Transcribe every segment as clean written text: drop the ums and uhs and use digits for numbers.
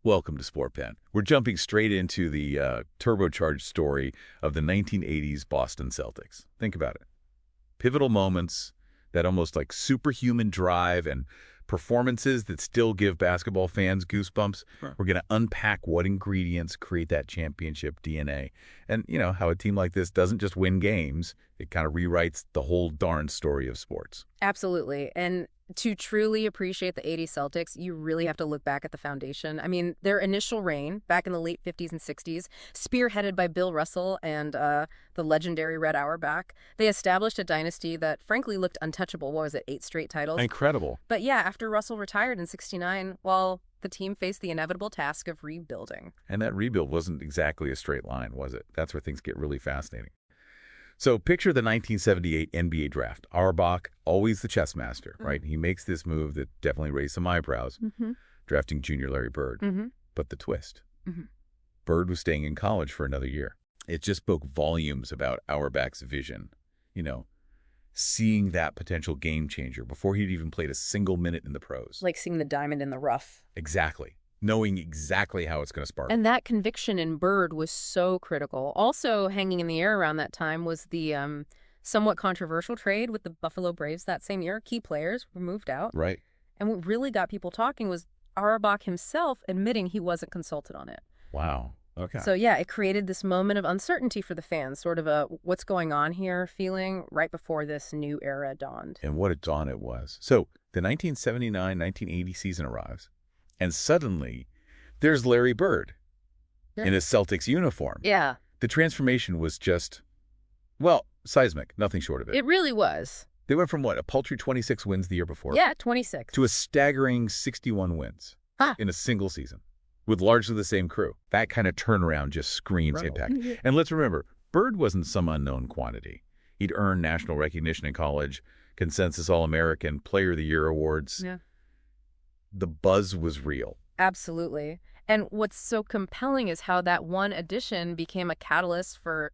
Welcome to Sportpen. We're jumping straight into the turbocharged story of the 1980s Boston Celtics. Think about it. Pivotal moments, that almost like superhuman drive and performances that still give basketball fans goosebumps. Sure. We're going to unpack what ingredients create that championship DNA. And, how a team like this doesn't just win games, it kind of rewrites the whole darn story of sports. Absolutely. And to truly appreciate the 80s Celtics, you really have to look back at the foundation. I mean, their initial reign back in the late 50s and 60s, spearheaded by Bill Russell and the legendary Red Auerbach, they established a dynasty that frankly looked untouchable. What was it, 8 straight titles? Incredible. But yeah, after Russell retired in 69, well, the team faced the inevitable task of rebuilding. And that rebuild wasn't exactly a straight line, was it? That's where things get really fascinating. So picture the 1978 NBA draft. Auerbach, always the chess master, right? He makes this move that definitely raised some eyebrows, drafting junior Larry Bird. But the twist, Bird was staying in college for another year. It just spoke volumes about Auerbach's vision, seeing that potential game changer before he'd even played a single minute in the pros. Like seeing the diamond in the rough. Exactly. Knowing exactly how it's going to spark. And that conviction in Bird was so critical. Also hanging in the air around that time was the somewhat controversial trade with the Buffalo Braves that same year. Key players were moved out. Right. And what really got people talking was Auerbach himself admitting he wasn't consulted on it. Wow. Okay. So yeah, it created this moment of uncertainty for the fans, sort of a what's going on here feeling right before this new era dawned. And what a dawn it was. So the 1979-1980 season arrives. And suddenly, there's Larry Bird in a Celtics uniform. Yeah. The transformation was just, seismic, nothing short of it. It really was. They went from a paltry 26 wins the year before? Yeah, 26. To a staggering 61 wins in a single season with largely the same crew. That kind of turnaround just screams impact. And let's remember, Bird wasn't some unknown quantity. He'd earned national recognition in college, consensus All-American, Player of the Year awards. Yeah. The buzz was real. Absolutely. And what's so compelling is how that one addition became a catalyst for,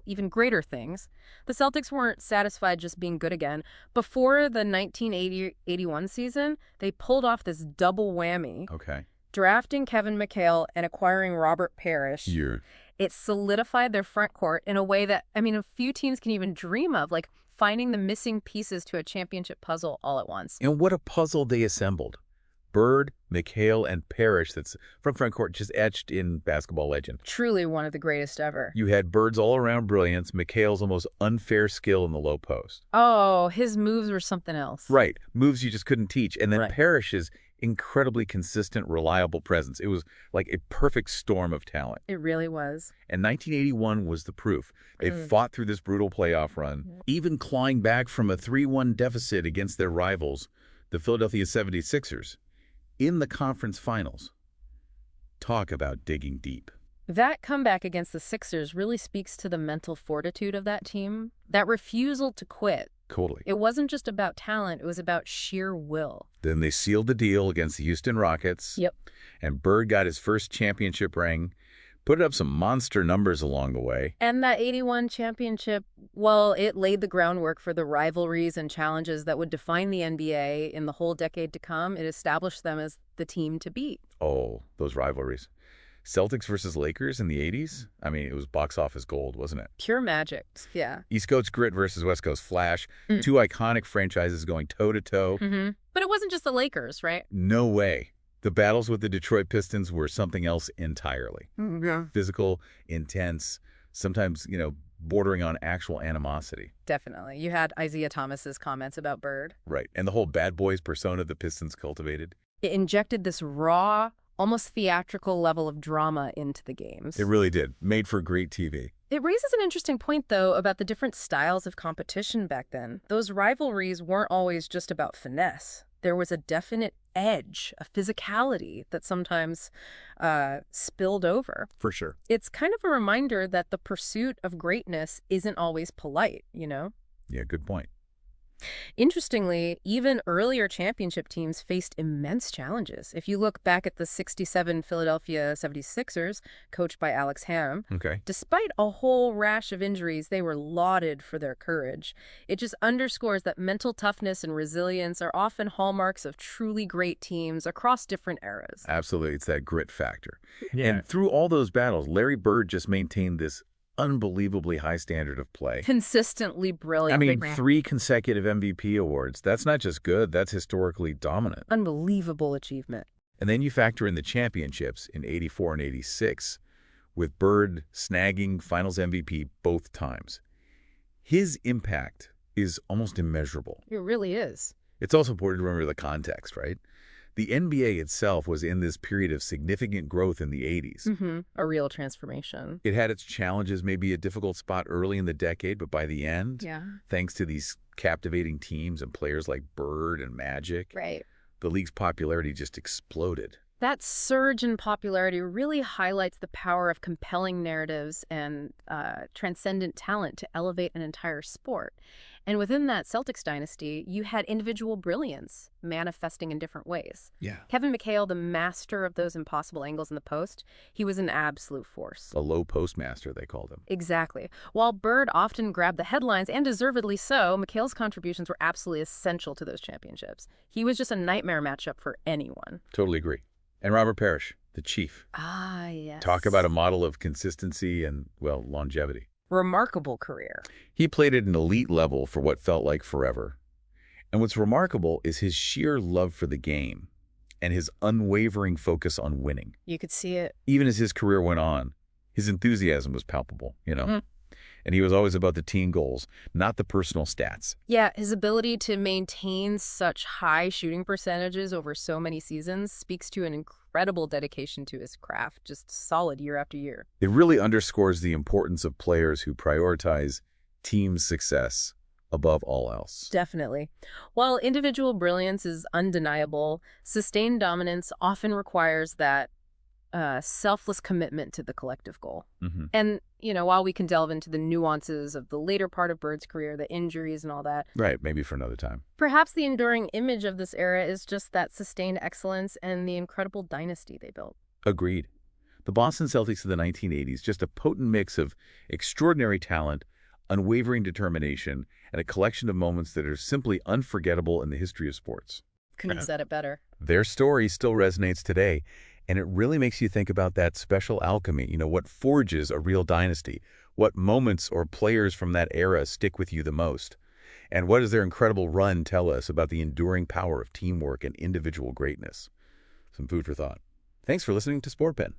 even greater things. The Celtics weren't satisfied just being good again. Before the 1980-81 season, they pulled off this double whammy. Okay. Drafting Kevin McHale and acquiring Robert Parrish. Yeah. It solidified their front court in a way that, a few teams can even dream of, like finding the missing pieces to a championship puzzle all at once. And what a puzzle they assembled. Bird, McHale, and Parrish, that's from front court, just etched in basketball legend. Truly one of the greatest ever. You had Bird's all-around brilliance, McHale's almost unfair skill in the low post. Oh, his moves were something else. Right. Moves you just couldn't teach. And then Right. Parrish's incredibly consistent, reliable presence. It was like a perfect storm of talent. It really was. And 1981 was the proof. They fought through this brutal playoff run, even clawing back from a 3-1 deficit against their rivals, the Philadelphia 76ers. In the conference finals. Talk about digging deep. That comeback against the Sixers really speaks to the mental fortitude of that team, that refusal to quit. Totally. It wasn't just about talent, it was about sheer will. Then they sealed the deal against the Houston Rockets. Yep. And Bird got his first championship ring, put up some monster numbers along the way. And that 81 championship, it laid the groundwork for the rivalries and challenges that would define the NBA in the whole decade to come. It established them as the team to beat. Oh, those rivalries. Celtics versus Lakers in the 80s? It was box office gold, wasn't it? Pure magic, yeah. East Coast grit versus West Coast flash. 2 iconic franchises going toe-to-toe. But it wasn't just the Lakers, right? No way. The battles with the Detroit Pistons were something else entirely. Yeah. Physical, intense, sometimes, bordering on actual animosity. Definitely. You had Isaiah Thomas's comments about Bird. Right. And the whole bad boys persona the Pistons cultivated. It injected this raw, almost theatrical level of drama into the games. It really did. Made for great TV. It raises an interesting point, though, about the different styles of competition back then. Those rivalries weren't always just about finesse. There was a definite edge, a physicality that sometimes spilled over. For sure. It's kind of a reminder that the pursuit of greatness isn't always polite, Yeah, good point. Interestingly, even earlier championship teams faced immense challenges. If you look back at the '67 Philadelphia 76ers, coached by Alex Hamm, Okay. despite a whole rash of injuries, they were lauded for their courage. It just underscores that mental toughness and resilience are often hallmarks of truly great teams across different eras. Absolutely. It's that grit factor. Yeah. And through all those battles, Larry Bird just maintained this unbelievably high standard of play. Consistently brilliant. I mean, 3 consecutive MVP awards. That's not just good, that's historically dominant. Unbelievable achievement. And then you factor in the championships in '84 and '86, with Bird snagging Finals MVP both times. His impact is almost immeasurable. It really is. It's also important to remember the context, right? The NBA itself was in this period of significant growth in the '80s. A real transformation. It had its challenges, maybe a difficult spot early in the decade, but by the end, thanks to these captivating teams and players like Bird and Magic, Right. the league's popularity just exploded. That surge in popularity really highlights the power of compelling narratives and transcendent talent to elevate an entire sport. And within that Celtics dynasty, you had individual brilliance manifesting in different ways. Yeah. Kevin McHale, the master of those impossible angles in the post, he was an absolute force. A low postmaster, they called him. Exactly. While Bird often grabbed the headlines, and deservedly so, McHale's contributions were absolutely essential to those championships. He was just a nightmare matchup for anyone. Totally agree. And Robert Parrish, the chief. Ah, yes. Talk about a model of consistency and, well, longevity. Remarkable career. He played at an elite level for what felt like forever. And what's remarkable is his sheer love for the game and his unwavering focus on winning. You could see it. Even as his career went on, his enthusiasm was palpable, And he was always about the team goals, not the personal stats. Yeah, his ability to maintain such high shooting percentages over so many seasons speaks to an incredible dedication to his craft, just solid year after year. It really underscores the importance of players who prioritize team success above all else. Definitely. While individual brilliance is undeniable, sustained dominance often requires that selfless commitment to the collective goal. And, while we can delve into the nuances of the later part of Bird's career, the injuries and all that. Right, maybe for another time. Perhaps the enduring image of this era is just that sustained excellence and the incredible dynasty they built. Agreed. The Boston Celtics of the 1980s, just a potent mix of extraordinary talent, unwavering determination, and a collection of moments that are simply unforgettable in the history of sports. Couldn't have said it better. Their story still resonates today, and it really makes you think about that special alchemy, what forges a real dynasty, what moments or players from that era stick with you the most, and what does their incredible run tell us about the enduring power of teamwork and individual greatness. Some food for thought. Thanks for listening to Sportpen.